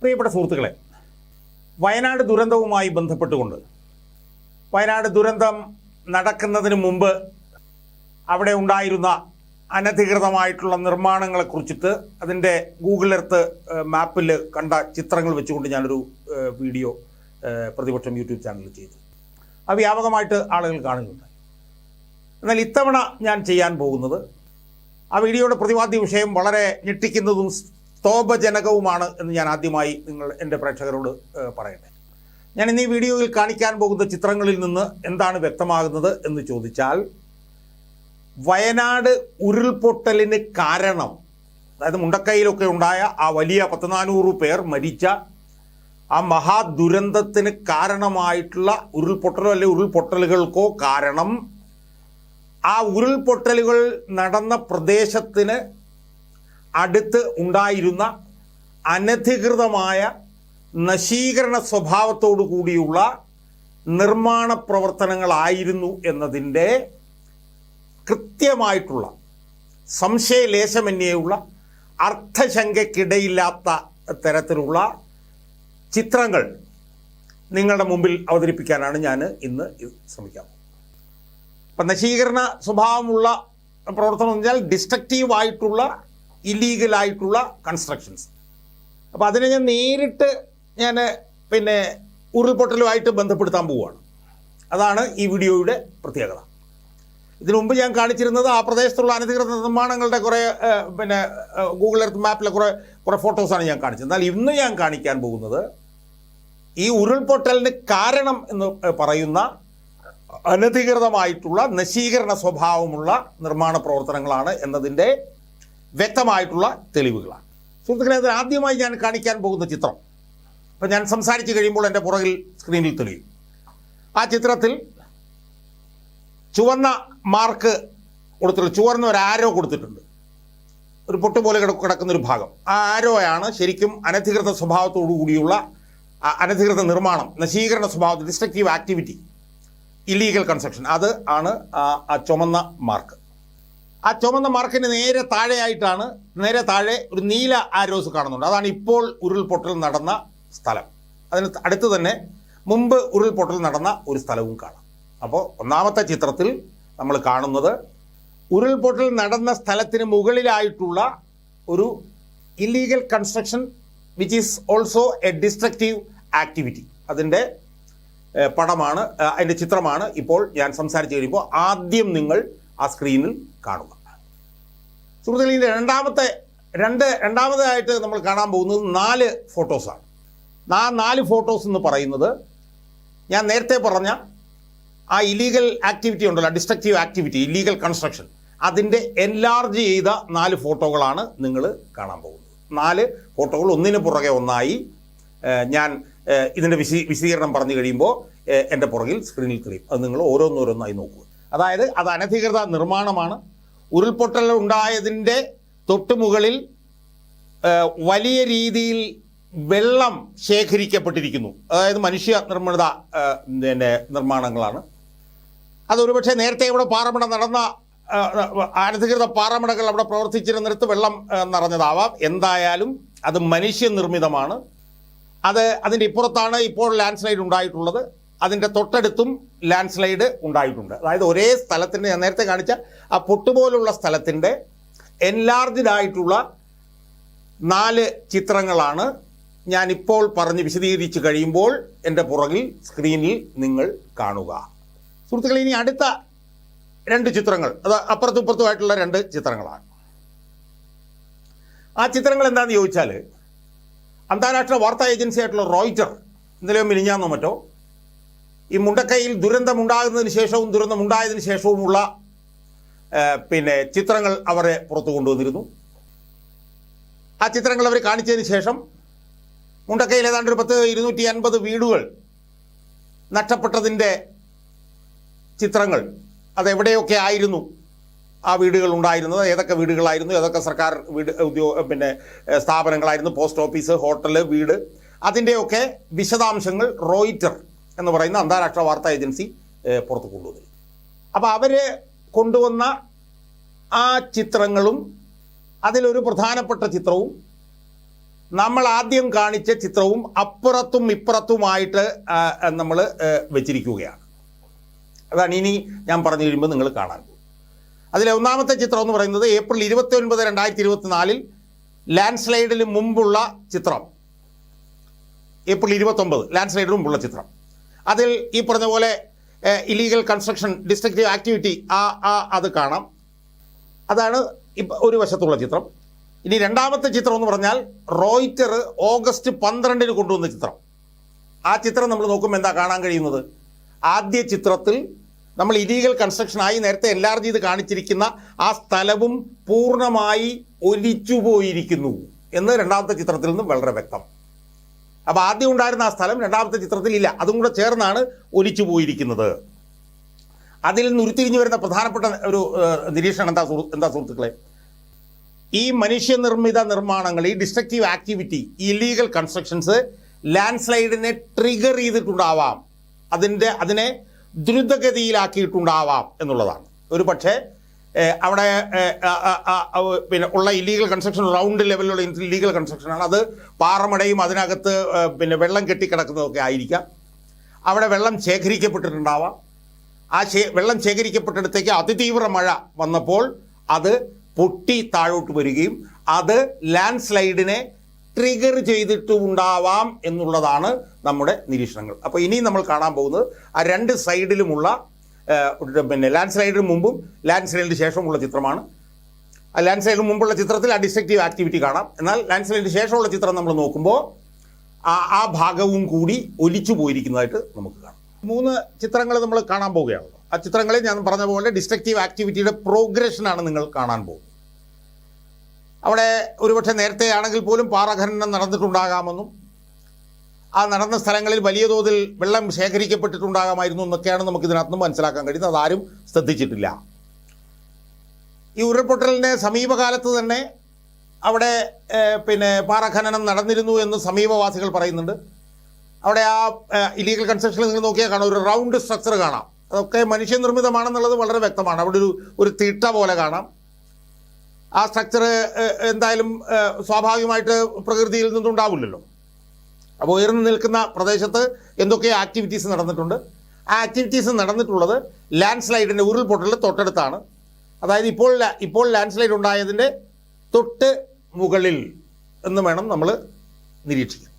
പ്രിയപ്പെട്ട സുഹൃത്തുക്കളെ, വയനാട് ദുരന്തവുമായി ബന്ധപ്പെട്ടുകൊണ്ട് വയനാട് ദുരന്തം നടക്കുന്നതിന് മുമ്പ് അവിടെ ഉണ്ടായിരുന്ന അനധികൃതമായിട്ടുള്ള നിർമ്മാണങ്ങളെക്കുറിച്ചിട്ട് അതിൻ്റെ ഗൂഗിൾ എർത്ത് മാപ്പിൽ കണ്ട ചിത്രങ്ങൾ വെച്ചുകൊണ്ട് ഞാനൊരു വീഡിയോ പ്രതിപക്ഷം യൂട്യൂബ് ചാനലിൽ ചെയ്തു. അത് വ്യാപകമായിട്ട് ആളുകൾ കാണുന്നുണ്ടായി. എന്നാൽ ഇത്തവണ ഞാൻ ചെയ്യാൻ പോകുന്നത് ആ വീഡിയോയുടെ പ്രതിപാദ്യ വിഷയം വളരെ ഞെട്ടിക്കുന്നതും സ്തോഭജനകവുമാണ് എന്ന് ഞാൻ ആദ്യമായി എൻ്റെ പ്രേക്ഷകരോട് പറയട്ടെ. ഞാൻ ഇന്ന് ഈ വീഡിയോയിൽ കാണിക്കാൻ പോകുന്ന ചിത്രങ്ങളിൽ നിന്ന് എന്താണ് വ്യക്തമാകുന്നത് എന്ന് ചോദിച്ചാൽ, വയനാട് ഉരുൾപൊട്ടലിന് കാരണം, അതായത് മുണ്ടക്കൈയിലൊക്കെ ഉണ്ടായ ആ വലിയ 1400 പേർ മരിച്ച ആ മഹാദുരന്തത്തിന് കാരണമായിട്ടുള്ള ഉരുൾപൊട്ടലോ അല്ലെങ്കിൽ ഉരുൾപൊട്ടലുകൾക്കോ കാരണം ആ ഉരുൾപൊട്ടലുകൾ നടന്ന പ്രദേശത്തിന് അടുത്ത് ഉണ്ടായിരുന്ന അനധികൃതമായ നശീകരണ സ്വഭാവത്തോടു കൂടിയുള്ള നിർമ്മാണ പ്രവർത്തനങ്ങളായിരുന്നു എന്നതിൻ്റെ കൃത്യമായിട്ടുള്ള സംശയലേശമന്യേയുള്ള അർത്ഥശങ്കയ്ക്കിടയില്ലാത്ത തരത്തിലുള്ള ചിത്രങ്ങൾ നിങ്ങളുടെ മുമ്പിൽ അവതരിപ്പിക്കാനാണ് ഞാൻ ഇന്ന് ശ്രമിക്കാം. അപ്പം നശീകരണ സ്വഭാവമുള്ള പ്രവർത്തനം എന്ന് വെച്ചാൽ ഡിസ്ട്രക്റ്റീവായിട്ടുള്ള ഇല്ലീഗലായിട്ടുള്ള കൺസ്ട്രക്ഷൻസ്. അപ്പോൾ അതിനെ ഞാൻ നേരിട്ട് ഉരുൾപൊട്ടലുമായിട്ട് ബന്ധപ്പെടുത്താൻ പോവുകയാണ്. അതാണ് ഈ വീഡിയോയുടെ പ്രത്യേകത. ഇതിനു മുമ്പ് ഞാൻ കാണിച്ചിരുന്നത് ആ പ്രദേശത്തുള്ള അനധികൃത നിർമ്മാണങ്ങളുടെ കുറേ ഗൂഗിൾ എർത്ത് മാപ്പിലെ കുറേ ഫോട്ടോസാണ് ഞാൻ കാണിച്ചത്. എന്നാൽ ഇന്ന് ഞാൻ കാണിക്കാൻ പോകുന്നത് ഈ ഉരുൾപൊട്ടലിന് കാരണം എന്ന് പറയുന്ന അനധികൃതമായിട്ടുള്ള നശീകരണ സ്വഭാവമുള്ള നിർമ്മാണ പ്രവർത്തനങ്ങളാണ് എന്നതിൻ്റെ വ്യക്തമായിട്ടുള്ള തെളിവുകളാണ്. സുഹൃത്തുക്കളെ, അത് ആദ്യമായി ഞാൻ കാണിക്കാൻ പോകുന്ന ചിത്രം ഇപ്പം ഞാൻ സംസാരിച്ച് കഴിയുമ്പോൾ എൻ്റെ പുറകിൽ സ്ക്രീനിൽ തെളിയും. ആ ചിത്രത്തിൽ ചുവന്ന മാർക്ക് കൊടുത്തിട്ടുണ്ട്, ചുവന്ന ഒരു ആരോ കൊടുത്തിട്ടുണ്ട്, ഒരു പൊട്ടുപോലെ കിടക്കുന്നൊരു ഭാഗം. ആ ആരോയാണ് ശരിക്കും അനധികൃത സ്വഭാവത്തോടു കൂടിയുള്ള അനധികൃത നിർമ്മാണം, നശീകരണ സ്വഭാവം, ഡിസ്ട്രക്റ്റീവ് ആക്ടിവിറ്റി, ഇല്ലീഗൽ കൺസ്ട്രക്ഷൻ. അത് ആണ് ആ ചുമന്ന മാർക്ക്. ആ ചുമന്ന മാർക്കിന് നേരെ താഴെയായിട്ടാണ്, നേരെ താഴെ ഒരു നീല ആരോസ് കാണുന്നുണ്ട്. അതാണ് ഇപ്പോൾ ഉരുൾപൊട്ടൽ നടന്ന സ്ഥലം. അതിന് അടുത്ത് തന്നെ മുമ്പ് ഉരുൾപൊട്ടൽ നടന്ന ഒരു സ്ഥലവും കാണാം. അപ്പോൾ ഒന്നാമത്തെ ചിത്രത്തിൽ നമ്മൾ കാണുന്നത് ഉരുൾപൊട്ടൽ നടന്ന സ്ഥലത്തിന് മുകളിലായിട്ടുള്ള ഒരു illegal construction which is also A destructive activity. അതിൻ്റെ പടമാണ്, അതിൻ്റെ ചിത്രമാണ് ഇപ്പോൾ ഞാൻ സംസാരിച്ച് കഴിയുമ്പോൾ ആദ്യം നിങ്ങൾ ആ സ്ക്രീനിൽ കാണുക. സുഹൃത്തുക്കളെ, ഇതിൻ്റെ രണ്ടാമതായിട്ട് നമ്മൾ കാണാൻ പോകുന്നത് 4 ഫോട്ടോസാണ്. ആ 4 ഫോട്ടോസ് എന്ന് പറയുന്നത് ഞാൻ നേരത്തെ പറഞ്ഞ ആ ഇല്ലീഗൽ ആക്ടിവിറ്റി ഉണ്ടല്ലോ, ഡിസ്ട്രക്റ്റീവ് ആക്ടിവിറ്റി, ഇല്ലീഗൽ കൺസ്ട്രക്ഷൻ, അതിൻ്റെ എൻലാർജ് ചെയ്ത 4 ഫോട്ടോകളാണ് നിങ്ങൾ കാണാൻ പോകുന്നത്. 4 ഫോട്ടോകൾ ഒന്നിന് പുറകെ ഒന്നായി ഞാൻ ഇതിൻ്റെ വിശദീകരണം പറഞ്ഞു കഴിയുമ്പോൾ എൻ്റെ പുറകിൽ സ്ക്രീനിൽ തെളിയും. അത് നിങ്ങൾ ഓരോന്നോരോന്നായി നോക്കുക. അതായത് അത് അനധികൃത നിർമ്മാണമാണ്. ഉരുൾപൊട്ടൽ ഉണ്ടായതിൻ്റെ തൊട്ടുമുകളിൽ വലിയ രീതിയിൽ വെള്ളം ശേഖരിക്കപ്പെട്ടിരിക്കുന്നു. അതായത് മനുഷ്യ നിർമ്മിത നിർമ്മാണങ്ങളാണ്. അതൊരുപക്ഷെ നേരത്തെ ഇവിടെ പാറമട നടന്ന അനധികൃത പാറമടകൾ അവിടെ പ്രവർത്തിച്ചിരുന്നിടത്ത് വെള്ളം നിറഞ്ഞതാവാം. എന്തായാലും അത് മനുഷ്യനിർമ്മിതമാണ്. അതിൻ്റെ ഇപ്പുറത്താണ് ഇപ്പോൾ ലാൻഡ് സ്ലൈഡ് ഉണ്ടായിട്ടുള്ളത്. അതിൻ്റെ തൊട്ടടുത്തും ലാൻഡ് സ്ലൈഡ് ഉണ്ടായിട്ടുണ്ട്. അതായത് ഒരേ സ്ഥലത്തിൻ്റെ, ഞാൻ നേരത്തെ കാണിച്ച ആ പൊട്ടുപോലുള്ള സ്ഥലത്തിൻ്റെ എൻലാർജ്ഡ് ആയിട്ടുള്ള 4 ചിത്രങ്ങളാണ് ഞാനിപ്പോൾ പറഞ്ഞ് വിശദീകരിച്ച് കഴിയുമ്പോൾ എൻ്റെ പുറകിൽ സ്ക്രീനിൽ നിങ്ങൾ കാണുക. സുഹൃത്തുക്കളെ, ഇനി അടുത്ത 2 ചിത്രങ്ങൾ, അത് അപ്പുറത്തും ഇപ്പുറത്തുമായിട്ടുള്ള 2 ചിത്രങ്ങളാണ്. ആ ചിത്രങ്ങൾ എന്താണെന്ന് ചോദിച്ചാൽ, അന്താരാഷ്ട്ര വാർത്താ ഏജൻസി ആയിട്ടുള്ള റോയിറ്റർ ഇന്നലെയോ മിനിഞ്ഞാന്നോ മറ്റോ ഈ മുണ്ടക്കൈയിൽ ദുരന്തമുണ്ടാകുന്നതിന് ശേഷവും ദുരന്തമുണ്ടായതിനു ശേഷവുമുള്ള ചിത്രങ്ങൾ അവരെ പുറത്തു കൊണ്ടുവന്നിരുന്നു. ആ ചിത്രങ്ങൾ അവർ കാണിച്ചതിന് ശേഷം മുണ്ടക്കൈയിൽ ഏതാണ്ട് ഒരു 250 വീടുകൾ നഷ്ടപ്പെട്ടതിൻ്റെ ചിത്രങ്ങൾ, അതെവിടെയൊക്കെ ആയിരുന്നു ആ വീടുകൾ ഉണ്ടായിരുന്നത്, ഏതൊക്കെ വീടുകളായിരുന്നു, ഏതൊക്കെ സർക്കാർ സ്ഥാപനങ്ങളായിരുന്നു, പോസ്റ്റ് ഓഫീസ്, ഹോട്ടൽ, വീട്, അതിൻ്റെയൊക്കെ വിശദാംശങ്ങൾ റോയിറ്റർ എന്ന് പറയുന്ന അന്താരാഷ്ട്ര വാർത്താ ഏജൻസി പുറത്തു കൊണ്ടുവന്നു. അപ്പോൾ അവർ കൊണ്ടുവന്ന ആ ചിത്രങ്ങളും അതിലൊരു പ്രധാനപ്പെട്ട ചിത്രവും നമ്മൾ ആദ്യം കാണിച്ച ചിത്രവും അപ്പുറത്തും ഇപ്പുറത്തുമായിട്ട് നമ്മൾ വെച്ചിരിക്കുകയാണ്. അതാണ് ഇനി ഞാൻ പറഞ്ഞു കഴിയുമ്പോൾ നിങ്ങൾ കാണാൻ പോകും. അതിലെ ഒന്നാമത്തെ ചിത്രം എന്ന് പറയുന്നത് ഏപ്രിൽ 29, 2024 ലാൻഡ് സ്ലൈഡിന് മുമ്പുള്ള ചിത്രം. ഏപ്രിൽ 29 ലാൻഡ് സ്ലൈഡിന് മുമ്പുള്ള ചിത്രം. അതിൽ ഈ പറഞ്ഞ പോലെ ഇല്ലീഗൽ കൺസ്ട്രക്ഷൻ, ഡിസ്ട്രക്റ്റീവ് ആക്ടിവിറ്റി അത് കാണാം. അതാണ് ഒരു വശത്തുള്ള ചിത്രം. ഇനി രണ്ടാമത്തെ ചിത്രം എന്ന് പറഞ്ഞാൽ റോയിറ്റർ ഓഗസ്റ്റ് 12 കൊണ്ടുവന്ന ചിത്രം. ആ ചിത്രം നമ്മൾ നോക്കുമ്പോൾ എന്താ കാണാൻ കഴിയുന്നത്? ആദ്യ ചിത്രത്തിൽ നമ്മൾ ഇല്ലീഗൽ കൺസ്ട്രക്ഷനായി നേരത്തെ എൻലാർജ് ചെയ്ത് കാണിച്ചിരിക്കുന്ന ആ സ്ഥലവും പൂർണ്ണമായി ഒലിച്ചുപോയിരിക്കുന്നു എന്ന് രണ്ടാമത്തെ ചിത്രത്തിൽ നിന്നും വളരെ വ്യക്തം. അപ്പോൾ ആദ്യം ഉണ്ടായിരുന്ന ആ സ്ഥലം രണ്ടാമത്തെ ചിത്രത്തിൽ ഇല്ല, അതും കൂടെ ചേർന്നാണ് ഒലിച്ചു പോയിരിക്കുന്നത്. അതിൽ നിന്ന് ഉരുത്തിരിഞ്ഞു വരുന്ന പ്രധാനപ്പെട്ട ഒരു നിരീക്ഷണം എന്താ സുഹൃത്തുക്കളെ? ഈ മനുഷ്യനിർമ്മിത നിർമ്മാണങ്ങൾ, ഈ destructive activity, illegal constructions land സ്ലൈഡിനെ ട്രിഗർ ചെയ്തിട്ടുണ്ടാവാം, അതിനെ ദ്രുതഗതിയിലാക്കിയിട്ടുണ്ടാവാം എന്നുള്ളതാണ്. ഒരു പക്ഷേ അവിടെ പിന്നെ ഉള്ള ഇല്ലീഗൽ കൺസ്ട്രക്ഷൻ റൗണ്ട് ലെവലിലുള്ള ഇല്ലീഗൽ കൺസ്ട്രക്ഷനാണ്. അത് പാറമടയും അതിനകത്ത് പിന്നെ വെള്ളം കെട്ടിക്കിടക്കുന്നതൊക്കെ ആയിരിക്കാം. അവിടെ വെള്ളം ശേഖരിക്കപ്പെട്ടിട്ടുണ്ടാവാം. ആ വെള്ളം ശേഖരിക്കപ്പെട്ടിടത്തേക്ക് അതിതീവ്ര മഴ വന്നപ്പോൾ അത് പൊട്ടി താഴോട്ട് വരികയും അത് ലാൻഡ് സ്ലൈഡിനെ ട്രിഗർ ചെയ്തിട്ടുണ്ടാവാം എന്നുള്ളതാണ് നമ്മുടെ നിരീക്ഷണങ്ങൾ. അപ്പോൾ ഇനി നമ്മൾ കാണാൻ പോകുന്നത് ആ രണ്ട് സൈഡിലുമുള്ള പിന്നെ ലാൻഡ് സ്ലൈഡിന് മുമ്പും ലാൻഡ് സ്ലൈഡിന് ശേഷമുള്ള ചിത്രമാണ്. ആ ലാൻഡ് സ്ലൈഡിന് മുമ്പുള്ള ചിത്രത്തിൽ ആ ഡിസ്ട്രക്റ്റീവ് ആക്ടിവിറ്റി കാണാം. എന്നാൽ ലാൻഡ് സ്ലൈഡിന് ശേഷമുള്ള ചിത്രം നമ്മൾ നോക്കുമ്പോൾ ആ ഭാഗവും കൂടി ഒലിച്ചു പോയിരിക്കുന്നതായിട്ട് നമുക്ക് കാണാം. 3 ചിത്രങ്ങൾ നമ്മൾ കാണാൻ പോവുകയാണല്ലോ. ആ ചിത്രങ്ങളിൽ ഞാൻ പറഞ്ഞ പോലെ ഡിസ്ട്രക്റ്റീവ് ആക്ടിവിറ്റിയുടെ പ്രോഗ്രഷനാണ് നിങ്ങൾ കാണാൻ പോകുന്നത്. അവിടെ ഒരുപക്ഷെ നേരത്തെ ആണെങ്കിൽ പോലും പാറഖനനം നടന്നിട്ടുണ്ടാകാമെന്നും ആ നടന്ന സ്ഥലങ്ങളിൽ വലിയ തോതിൽ വെള്ളം ശേഖരിക്കപ്പെട്ടിട്ടുണ്ടാകാമായിരുന്നു എന്നൊക്കെയാണ് നമുക്ക് ഇതിനകത്ത് മനസ്സിലാക്കാൻ കഴിയുന്നത്. അതാരും ശ്രദ്ധിച്ചിട്ടില്ല. ഈ ഉരുൾപൊട്ടലിൻ്റെ സമീപകാലത്ത് തന്നെ അവിടെ പിന്നെ പാറഖനനം നടന്നിരുന്നു എന്ന് സമീപവാസികൾ പറയുന്നുണ്ട്. അവിടെ ആ ഇല്ലീഗൽ കൺസ്ട്രക്ഷനിൽ നിങ്ങൾ നോക്കിയാൽ കാണാം, ഒരു റൗണ്ട് സ്ട്രക്ചർ കാണാം. അതൊക്കെ മനുഷ്യനിർമ്മിതമാണെന്നുള്ളത് വളരെ വ്യക്തമാണ്. അവിടെ ഒരു തിട്ട പോലെ കാണാം. ആ സ്ട്രക്ചർ എന്തായാലും സ്വാഭാവികമായിട്ട് പ്രകൃതിയിൽ നിന്നുണ്ടാവില്ലല്ലോ. അപ്പോൾ ഉയർന്നു നിൽക്കുന്ന പ്രദേശത്ത് എന്തൊക്കെ ആക്ടിവിറ്റീസ് നടന്നിട്ടുണ്ട്. ആ ആക്ടിവിറ്റീസ് നടന്നിട്ടുള്ളത് ലാൻഡ് സ്ലൈഡിൻ്റെ ഉരുൾപൊട്ടലിൻ്റെ തൊട്ടടുത്താണ്. അതായത് ഇപ്പോൾ ലാൻഡ് സ്ലൈഡ് ഉണ്ടായതിൻ്റെ തൊട്ട് മുകളിൽ എന്ന് വേണം നമ്മൾ നിരീക്ഷിക്കാൻ.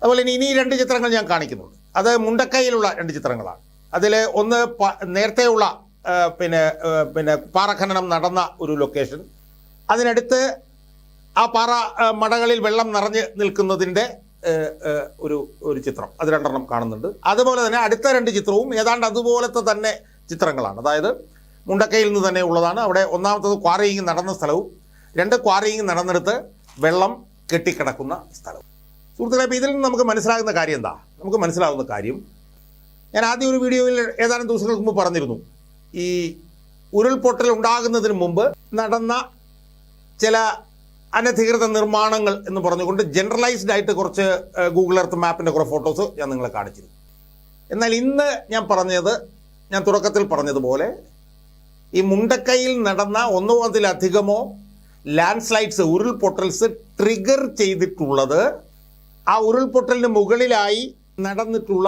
അതുപോലെ ഇനി 2 ചിത്രങ്ങൾ ഞാൻ കാണിക്കുന്നുണ്ട്. അത് മുണ്ടക്കൈയിലുള്ള 2 ചിത്രങ്ങളാണ്. അതിൽ ഒന്ന് നേരത്തെയുള്ള പിന്നെ പാറഖനനം നടന്ന ഒരു ലൊക്കേഷൻ, അതിനടുത്ത് ആ പാറ മടകളിൽ വെള്ളം നിറഞ്ഞ് നിൽക്കുന്നതിൻ്റെ ഒരു ചിത്രം. അത് 2 കാണുന്നുണ്ട്. അതുപോലെ തന്നെ അടുത്ത 2 ചിത്രവും ഏതാണ്ട് അതുപോലത്തെ തന്നെ ചിത്രങ്ങളാണ്. അതായത് മുണ്ടക്കയിൽ നിന്ന് തന്നെ ഉള്ളതാണ്. അവിടെ ഒന്നാമത്തത് ക്വാറിയിങ് നടന്ന സ്ഥലവും 2 ക്വാറിയിങ് നടന്നെടുത്ത് വെള്ളം കെട്ടിക്കിടക്കുന്ന സ്ഥലവും. സുഹൃത്തുക്കളെ, അപ്പോൾ ഇതിൽ നിന്ന് നമുക്ക് മനസ്സിലാകുന്ന കാര്യം എന്താ? നമുക്ക് മനസ്സിലാകുന്ന കാര്യം, ഞാൻ ആദ്യം ഒരു വീഡിയോയിൽ ഏതാനും ദിവസങ്ങൾക്ക് മുമ്പ് പറഞ്ഞിരുന്നു, ഈ ഉരുൾപൊട്ടൽ ഉണ്ടാകുന്നതിന് മുമ്പ് നടന്ന ചില അനധികൃത നിർമ്മാണങ്ങൾ എന്ന് പറഞ്ഞുകൊണ്ട് ജനറലൈസ്ഡ് ആയിട്ട് കുറച്ച് ഗൂഗിൾ എർത്ത് മാപ്പിൻ്റെ കുറേ ഫോട്ടോസ് ഞാൻ നിങ്ങളെ കാണിച്ചിരുന്നു. എന്നാൽ ഇന്ന് ഞാൻ തുടക്കത്തിൽ പറഞ്ഞതുപോലെ ഈ മുണ്ടക്കൈയിൽ നടന്ന 1 അതിലധികമോ ലാൻഡ് സ്ലൈഡ്സ്, ഉരുൾപൊട്ടൽസ് ട്രിഗർ ചെയ്തിട്ടുള്ളത് ആ ഉരുൾപൊട്ടലിന് മുകളിലായി നടന്നിട്ടുള്ള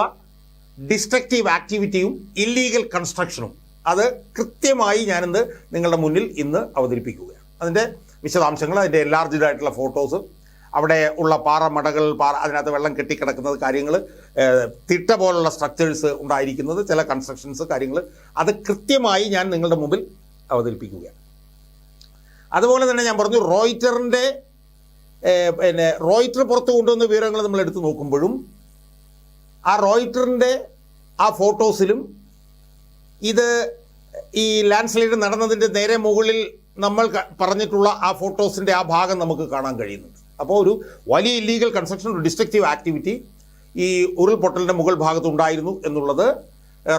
ഡിസ്ട്രക്റ്റീവ് ആക്ടിവിറ്റിയും ഇല്ലീഗൽ കൺസ്ട്രക്ഷനും. അത് കൃത്യമായി ഞാനിന്ന് നിങ്ങളുടെ മുന്നിൽ ഇന്ന് അവതരിപ്പിക്കുകയാണ്. അതിൻ്റെ വിശദാംശങ്ങൾ, അതിൻ്റെ എൻലാർജ്ഡ് ആയിട്ടുള്ള ഫോട്ടോസ്, അവിടെ ഉള്ള പാറമടകൾ, അതിനകത്ത് വെള്ളം കെട്ടിക്കിടക്കുന്നത്, കാര്യങ്ങൾ, തിട്ട പോലുള്ള സ്ട്രക്ചേഴ്സ് ഉണ്ടായിരിക്കുന്നത്, ചില കൺസ്ട്രക്ഷൻസ്, കാര്യങ്ങൾ, അത് കൃത്യമായി ഞാൻ നിങ്ങളുടെ മുമ്പിൽ അവതരിപ്പിക്കുകയാണ്. അതുപോലെ തന്നെ ഞാൻ പറഞ്ഞു, റോയിറ്റർ പുറത്ത് കൊണ്ടുവന്ന വിവരങ്ങൾ നമ്മൾ എടുത്ത് നോക്കുമ്പോഴും ആ റോയിറ്ററിൻ്റെ ആ ഫോട്ടോസിലും ഇത് ഈ ലാൻഡ് സ്ലൈഡ് നടന്നതിൻ്റെ നേരെ മുകളിൽ നമ്മൾ പറഞ്ഞിട്ടുള്ള ആ ഫോട്ടോസിൻ്റെ ആ ഭാഗം നമുക്ക് കാണാൻ കഴിയുന്നുണ്ട്. അപ്പോൾ ഒരു വലിയ ഇല്ലീഗൽ കൺസ്ട്രക്ഷൻ, ഒരു ഡിസ്ട്രക്റ്റീവ് ആക്ടിവിറ്റി ഈ ഉരുൾപൊട്ടലിൻ്റെ മുകൾ ഭാഗത്ത് ഉണ്ടായിരുന്നു എന്നുള്ളത്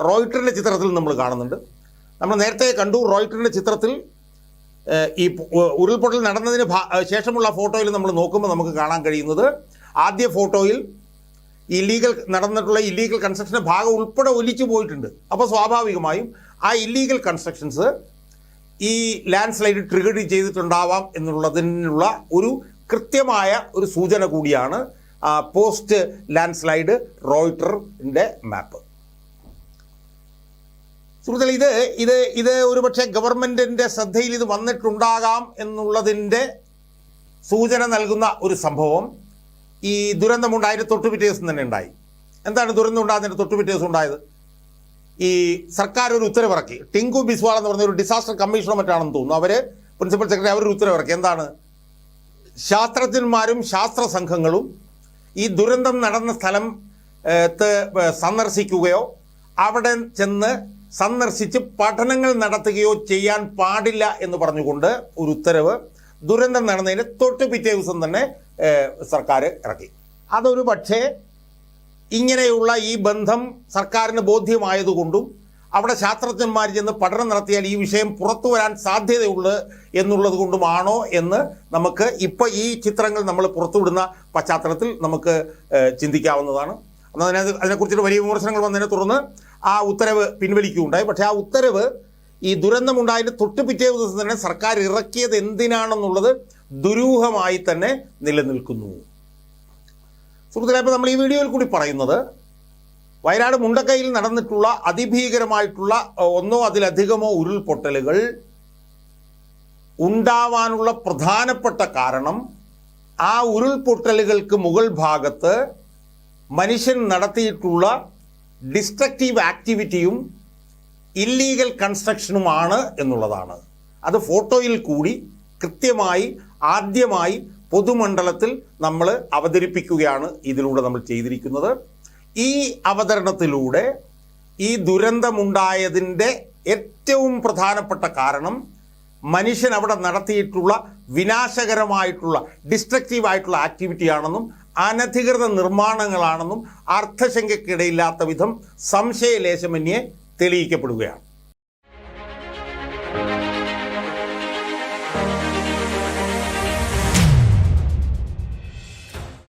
റോയിറ്ററിൻ്റെ ചിത്രത്തിൽ നമ്മൾ കാണുന്നുണ്ട്. നമ്മൾ നേരത്തെ കണ്ടു, റോയിറ്ററിൻ്റെ ചിത്രത്തിൽ ഈ ഉരുൾപൊട്ടൽ നടന്നതിന് ശേഷമുള്ള ഫോട്ടോയിൽ നമ്മൾ നോക്കുമ്പോൾ നമുക്ക് കാണാൻ കഴിയുന്നത്, ആദ്യ ഫോട്ടോയിൽ നടന്നിട്ടുള്ള ഇല്ലീഗൽ കൺസ്ട്രക്ഷൻ്റെ ഭാഗം ഉൾപ്പെടെ ഒലിച്ചു പോയിട്ടുണ്ട്. അപ്പോൾ സ്വാഭാവികമായും ആ ഇല്ലീഗൽ കൺസ്ട്രക്ഷൻസ് ഈ ലാൻഡ് സ്ലൈഡ് ട്രിഗർ ചെയ്തിട്ടുണ്ടാവാം എന്നുള്ളതിനുള്ള ഒരു കൃത്യമായ ഒരു സൂചന കൂടിയാണ് പോസ്റ്റ് ലാൻഡ് സ്ലൈഡ് റോയിട്ടറിൻ്റെ മാപ്പ്. സുഹൃത്തുക്കളെ, ഇത് ഒരുപക്ഷെ ഗവൺമെൻറ്റിൻ്റെ ശ്രദ്ധയിൽ ഇത് വന്നിട്ടുണ്ടാകാം എന്നുള്ളതിൻ്റെ സൂചന നൽകുന്ന ഒരു സംഭവം ഈ ദുരന്തമുണ്ടായതിന് തൊട്ടുപിറ്റേ ദിവസം തന്നെ ഉണ്ടായി. എന്താണ് ദുരന്തം ഉണ്ടാകുന്നതിന് തൊട്ടുപിറ്റേ ദിവസം ഉണ്ടായത്? ഈ സർക്കാർ ഒരു ഉത്തരവിറക്കി. ടിങ്കു ബിസ്വാൾ എന്ന് പറഞ്ഞ ഒരു ഡിസാസ്റ്റർ കമ്മീഷണർ മറ്റാണെന്ന് തോന്നുന്നു, അവർ പ്രിൻസിപ്പൽ സെക്രട്ടറി അവരൊരു ഉത്തരവിറക്കി. എന്താണ്? ശാസ്ത്രജ്ഞന്മാരും ശാസ്ത്ര സംഘങ്ങളും ഈ ദുരന്തം നടന്ന സ്ഥലം സന്ദർശിക്കുകയോ അവിടെ ചെന്ന് സന്ദർശിച്ച് പഠനങ്ങൾ നടത്തുകയോ ചെയ്യാൻ പാടില്ല എന്ന് പറഞ്ഞുകൊണ്ട് ഒരു ഉത്തരവ് ദുരന്തം നടന്നതിന് തൊട്ട് പിറ്റേ ദിവസം തന്നെ സർക്കാർ ഇറക്കി. അതൊരു പക്ഷേ ഇങ്ങനെയുള്ള ഈ ബന്ധം സർക്കാരിന് ബോധ്യമായതുകൊണ്ടും അവിടെ ശാസ്ത്രജ്ഞന്മാർ ചെന്ന് പഠനം നടത്തിയാൽ ഈ വിഷയം പുറത്തു വരാൻ സാധ്യതയുള്ളത് എന്നുള്ളത് കൊണ്ടുമാണോ എന്ന് നമുക്ക് ഇപ്പോൾ ഈ ചിത്രങ്ങൾ നമ്മൾ പുറത്തുവിടുന്ന പശ്ചാത്തലത്തിൽ നമുക്ക് ചിന്തിക്കാവുന്നതാണ്. അതിനെക്കുറിച്ചിട്ട് വലിയ വിമർശനങ്ങൾ വന്നതിനെ തുടർന്ന് ആ ഉത്തരവ് പിൻവലിക്കുകയുണ്ടായി. പക്ഷേ ആ ഉത്തരവ് ഈ ദുരന്തമുണ്ടായതിന് തൊട്ട് പിറ്റേ ദിവസം തന്നെ സർക്കാർ ഇറക്കിയത് എന്തിനാണെന്നുള്ളത് ദുരൂഹമായി തന്നെ നിലനിൽക്കുന്നു. സുഹൃത്തുക്കളെ, ഇപ്പോൾ നമ്മൾ ഈ വീഡിയോയിൽ കൂടി പറയുന്നത് വയനാട് മുണ്ടക്കയിൽ നടന്നിട്ടുള്ള അതിഭീകരമായിട്ടുള്ള ഒന്നോ അതിലധികമോ ഉരുൾപൊട്ടലുകൾ ഉണ്ടാവാനുള്ള പ്രധാനപ്പെട്ട കാരണം ആ ഉരുൾപൊട്ടലുകൾക്ക് മുകൾ ഭാഗത്ത് മനുഷ്യൻ നടത്തിയിട്ടുള്ള ഡിസ്ട്രക്റ്റീവ് ആക്ടിവിറ്റിയും ഇല്ലീഗൽ കൺസ്ട്രക്ഷനുമാണ് എന്നുള്ളതാണ്. അത് ഫോട്ടോയിൽ കൂടി കൃത്യമായി ആദ്യമായി പൊതുമണ്ഡലത്തിൽ നമ്മൾ അവതരിപ്പിക്കുകയാണ് ഇതിലൂടെ നമ്മൾ ചെയ്തിരിക്കുന്നത്. ഈ അവതരണത്തിലൂടെ ഈ ദുരന്തമുണ്ടായതിൻ്റെ ഏറ്റവും പ്രധാനപ്പെട്ട കാരണം മനുഷ്യൻ അവിടെ നടത്തിയിട്ടുള്ള വിനാശകരമായിട്ടുള്ള ഡിസ്ട്രക്റ്റീവായിട്ടുള്ള ആക്ടിവിറ്റിയാണെന്നും അനധികൃത നിർമ്മാണങ്ങളാണെന്നും അർത്ഥശങ്കയ്ക്കിടയില്ലാത്ത വിധം സംശയലേശമന്യേ തെളിയിക്കപ്പെടുകയാണ്.